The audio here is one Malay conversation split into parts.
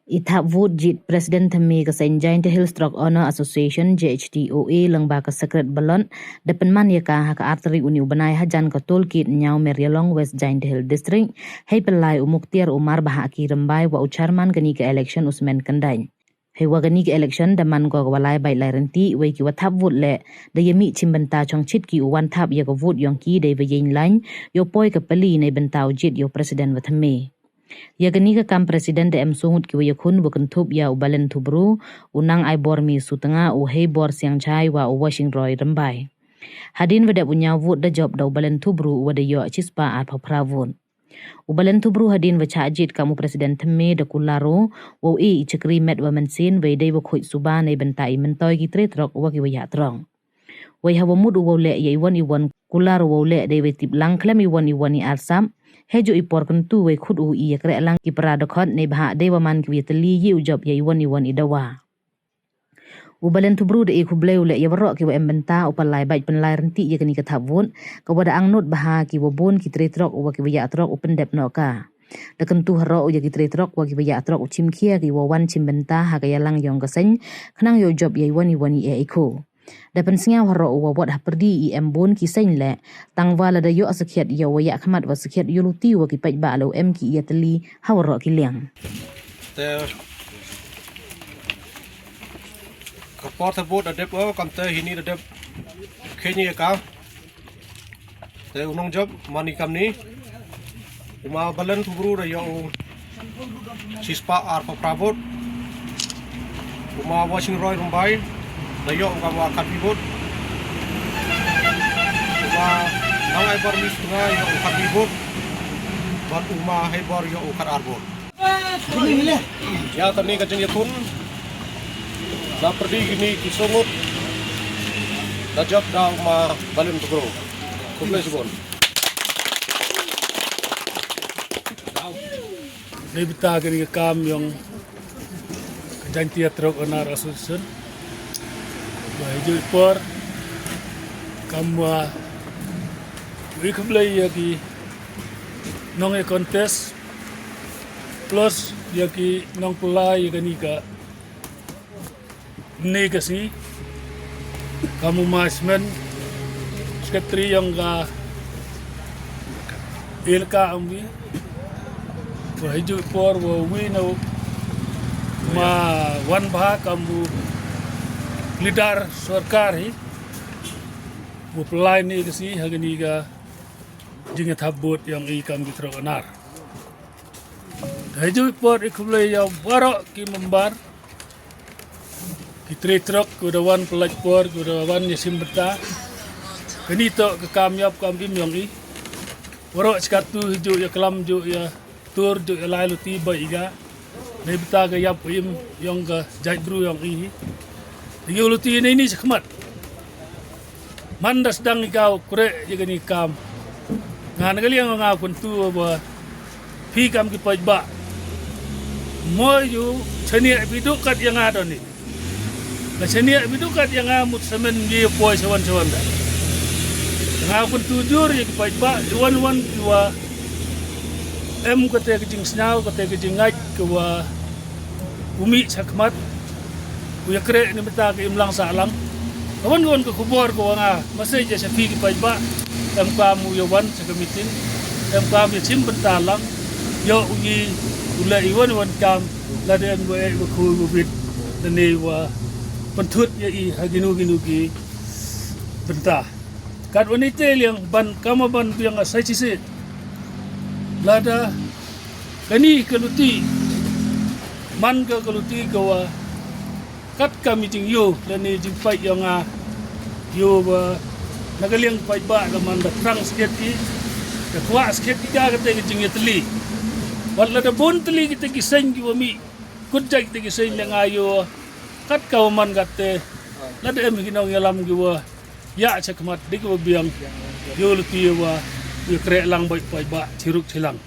Itap vote jit President Thami kasain Giant Hill Stroke Honor Association JHTOA lang ba ka secret balon depan man ya ka arteri uni ubanai hajan ka toolkit nyau Merialong West Giant Hill District hay pelai umuktiar Umar bahaki rembai wa ucarman gani ke election Usman Kandain. Hay wa gani ke election daman ko walai bai lai renti wei ki watap vote le da yemi chimbenta chong chit ki uwan tap ya ka vote yong ki dei veyin lain yo poi ka peli nei bentau jit yo President wa Thami. Ya gani ka kam presiden de sungut ki waya kun bukan tup ya ubalen tubru unang ay bor mi sutanga u hey bor siang chai wa u washing roy rembai. Hadin wada punya vot da job da ubalen tubru wada yo chispa at pravun. Ubalen tubru hadin wacha ajit kamu presiden Thami da kularo wa chakri met wa mensin wa day wa khoi suba nay bentai mentoy ki tre trok wa ki waya trong. Wai hawa mud u le ya iwan kularo wa le day wa tip lang klem iwan ni arsam. Hejo ipor kentu we khud u iya kre lang ki paradokot ne bha dewa man ki teli yi ujob ya iwan idawa. Ubalen tubru de ikhubleu le ya barok ki wa embenta upalai baik penlai renti ya kini kathabun ka wada angnot baha ki wabun ki tretrok wa ki ya trok upendep no ka. Da kentu haro ya ki tretrok wa ki ya trok uchim khia ki wawan chimbenta ha ka yalang yong kaseng khnang yo job ya iwan e ikhu. Dapan singa haro wa wat haperdi embon ki seng le tangwala da yo asakiat ya wa ya khamat wa sakiat yo luti wa ki pai ba lo em ki ya teli hawro ki liang te kaport bot adep o kam te hini adep kheni ka te unong job mani kam ni uma balan tubru da yo chispa ar pa pravot uma washing roy rumbai Layo ang kamu akan ribut. Uma nang ay bar mis nga yung akan ribut. Bat uma ay bar yung akan arbor. Ya tani kajeng yakun. Da perdi gini kisungut. Da job da uma balin tugro. Kumle subon. Lebita gini kam yung Giant Hill Honor Association. Wahyu por kamwa wikublay yaki nong e contest plus yaki nong pulay yakani ka negasi kamu masmen sekretari yang ka ilka ambi wahyu por wino ma wan bah kamu Lidar sarkar hi mupelai ni kasi hagani ga jingat habot yang ikam gitro anar haju por ikulay ya barok ki membar kitre truk kudawan pelaj por kudawan yasim beta kani to kekamyap kam im yang i barok skatu hiju ya kelam ju ya tur ju lai luti ba iga nei beta ga yap im yang ga jaidru yang i Yuluti ini sekmat. Mandas dang ikaw kure jaga ni kam. Ngan kali yang ngakun tu ba pi kam ki pajba. Moyu chania bidukat yang ada ni. Na chania bidukat yang amut semen ye poi sawan-sawan da. Ngakun tujur ye ki pajba wan kiwa em kate kijing snau kate kijing ngai kiwa umi sakmat Kuya kre ni meta ke imlang salang. Kawan kawan ke kubor ko nga masay ja sa pigi pa ba. Em kamu yawan sa kamitin. Em kamu ya simpen talang. Yo ugi ula iwan wan kam laden wa e ku bit dani wa pentut ya i haginu ki benta. Kat wanita yang ban kama ban yang asai cisi. Lada kani keluti man ke keluti kawa kat kami jing yo dan ni jing fight yang yo ba nagaliang fight ba naman da trang sikit ki da kwa sikit ki ka kate jing yetli wala da bon tli kita kiseng ki wami kudjak kita kiseng lang ayo kat ka man kate la da em hinong yalam ki wa ya chakmat dik wa biang yo luti wa yo kre lang bai fight ba chiruk chilang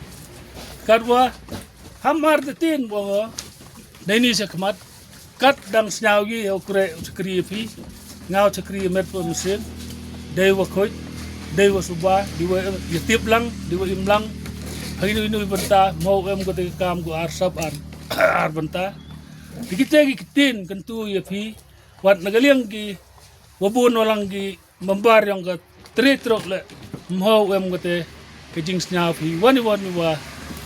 kat wa hamar tin wa dai chakmat kat dang snau gi o kre chakri pi ngau chakri met po mesin dewa khoi dewa suba dewa yetip lang dewa imlang hari ini benta mau em ko te kam ko arsap an arbanta dikita gi kitin kentu ya pi wat nagaliang gi wabun walang gi membar yang ke tretrok le mho wem gote kejing snya pi wani wa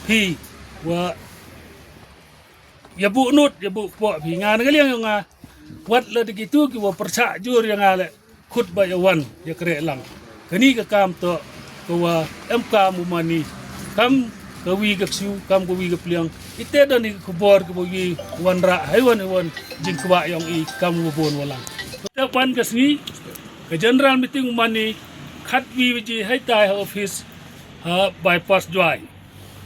pi wa ya bu nut ya bu po pi nga nagaliang yang wat le dikitu ki wa persa jur yang ale khut ba ya wan ya kre lang kani ka kam to ko wa mk mumani kam kawi gaksu kam kawi gapliang ite dan ni kubor ko gi wanra haiwan jing kwa yang i kam wabon walang pan kasni ke general meeting mani khat wi ji hai tai office bypass joy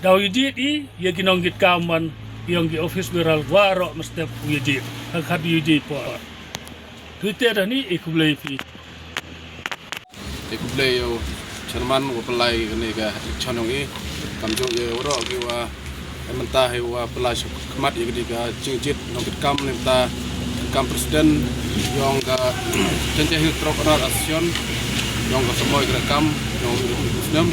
daw yiji di ye kinong git kaman yang di office viral waro mestep yiji khat yiji po twitter ni ikublei fi ikublei yo chairman wo pelai ni ga chanong i kamjong ye waro ki wa mentah wa pelai kemat ye ga jingjit nong git kam ni ta kam presiden yang ka Janjahil trok oral asion yang ka semua kam yang muslim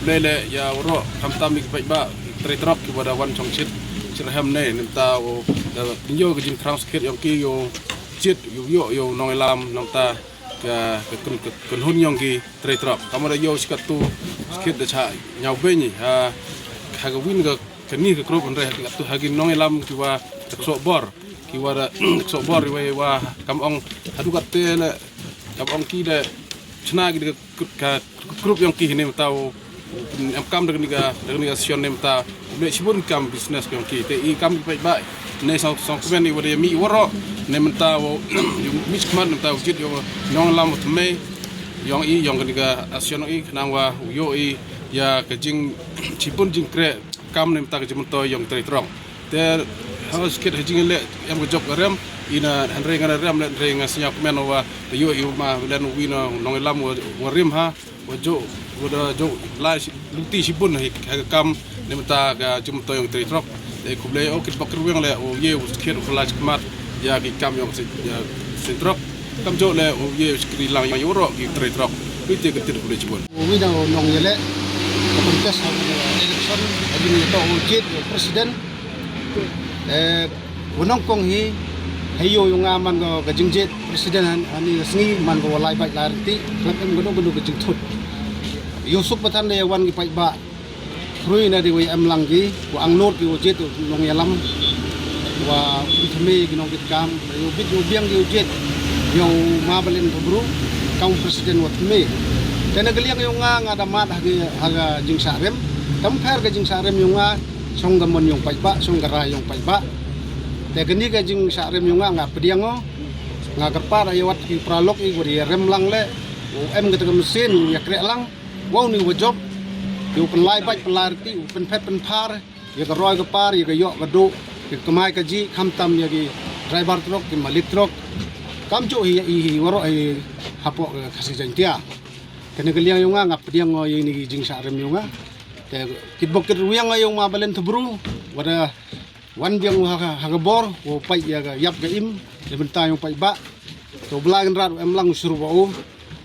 lele ya waro kam tam ik ba tritrop ki wada wan chongchit chirham ne nimta wo yo ka jing transkit yang ki yo chit yo nong elam nong ta ka kun hun yang ki tritrop kamara yo sikatu skit da cha nyau benyi ha ga win ga kani ka krop andre ka tu hagin nong elam ki wa so bor ki wada so bor wa kam ong hadu ka te le kam ong ki de chna ki ka grup yang ki ne tau am kam dengan ni sion ne ta le sibun kam business yang ki te i kam ba ne so komen ni wada mi woro ne menta wo mi skman ne ta jit yo nong lam me yang i yang ni ga asion i nang wa yo i ya ka jing sibun jing kre kam ne ta ka jim to yang tre trong te harus kit hajing le yang ko job rem ina andre ngana rem le andre ngasnya komen wa yo ma len wina nong lam wo rim ha wajo wada jo la luti sibun ha kam ne mata ga jum to yang tri trok e kuble o kit bakru yang le o ye skir flash kmat ya ki kam yang se trok kam jo le o ye skri lang yang yoro ki tri trok pite ke tir kuble jibun wi da nong yele kontes election adin to o jet presiden wonong kong hi hayo yung man go gajingjet presiden ani sngi man go walai bai larti klap em gono gono gajing thut yusuf patan le wan gi pai ba krui na di wi am langgi wa ang not gi jet nong yalam wa thme gi nong git kam yo bit yo biang gi jet yo ma balen bru kaum presiden wa thme tena geliang yo nga damat haga jing sarem tam khair ga jing sarem yo nga song gamon yung pai ba song gara yung pai ba te gani ga jing sarem yung nga pediango nga kerpar ayawat ki pralok i gori rem lang le o em ga mesin ya krek lang wow ni job yo penlai bai pelarti pen pet pen par ya ga roi ga par ya ga yo ga do ki kamai ka ji kham tam ya gi driver truk ki malik truk kam jo hi waro ai hapo khasi jantia kene galiang yung nga pediango yung ni jing sarem yung nga te kitbok kiruyang yung mabalen tubru wada wan biang hagabor wo pai ya ga yap ga im lebenta yung pai ba to blagan rat em lang suru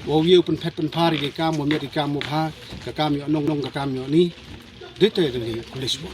wo yu pen pet pen pari ke kam mo mi kam mo pha ka kam yo nong ka kam yo ni dite de kulis bo